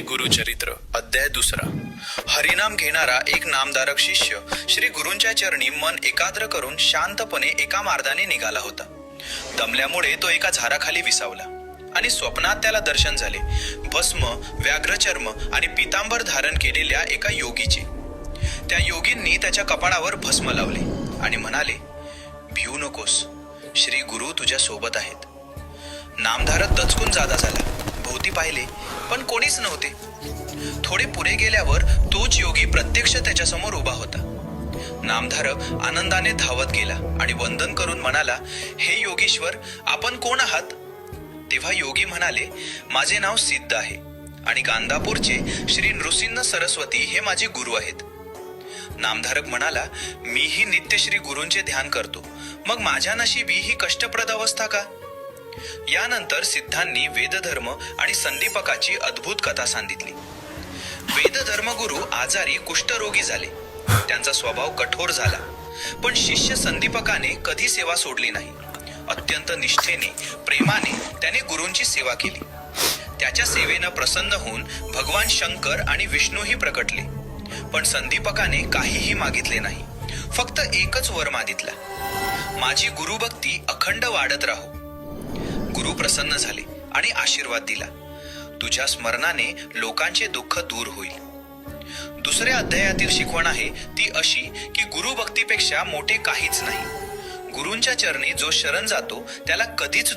गुरुचरित्र अध्याय 2. हरिनाम घेणारा एक नामधारक शिष्य श्री गुरूंच्या चरणी मन एकाग्र करून शांतपणे एका मार्गाने निघाला होता. दमल्यामुळे तो एका झाडाखाली विसावला आणि स्वप्नात त्याला दर्शन झाले भस्म, व्याघ्रचर्म आणि पितांबर धारण केलेल्या एका योगीचे. त्या योगींनी त्याच्या कपाळावर भस्म लावले आणि म्हणाले, भिवू नकोस, श्री गुरु तुझ्या सोबत आहेत. नामधारक दचकून जागा झाला. भोवती पाहिले पण कोणीच नव्हते. थोडे पुढे गेल्यावर तोच योगी प्रत्यक्ष त्याच्यासमोर उभा होता. नामधारक आनंदाने धावत गेला आणि वंदन करून म्हणाला, हे योगीश्वर, आपण कोण आहात? तेव्हा योगी म्हणाले, माझे नाव सिद्ध आहे आणि गांधापूरचे श्री नृसिंह सरस्वती हे माझे गुरु आहेत. नामधारक म्हणाला, मीही नित्य श्री गुरूंचे ध्यान करतो, मग माझ्या नशिबी ही कष्टप्रद अवस्था का? यानंतर सिद्धांनी वेदधर्म आणि संदीपकाची अद्भुत कथा सांगितली. वेदधर्मगुरु आजारी कुष्ठरोगी झाले. त्यांचा स्वभाव कठोर झाला, पण शिष्य संदीपकाने कधी सेवा सोडली नाही. अत्यंत निष्ठेने, प्रेमाने त्याने गुरूंची सेवा केली. त्याच्या सेवेनं प्रसन्न होऊन भगवान शंकर आणि विष्णूही प्रकटले. पण संदीपकाने काहीही मागितले नाही, फक्त एकच वर मागितला, माझी गुरुभक्ती अखंड वाढत राहो. गुरु प्रसन्न झाले आणि आशीर्वाद दिला, तुझ्या स्मरणाने लोकांचे दुःख दूर होईल. दुसऱ्या अध्यायातील शिकवण आहे ती अशी की गुरुभक्तीपेक्षा मोठे काहीच नाही. गुरूंच्या चरणी जो शरण जातो त्याला कधीच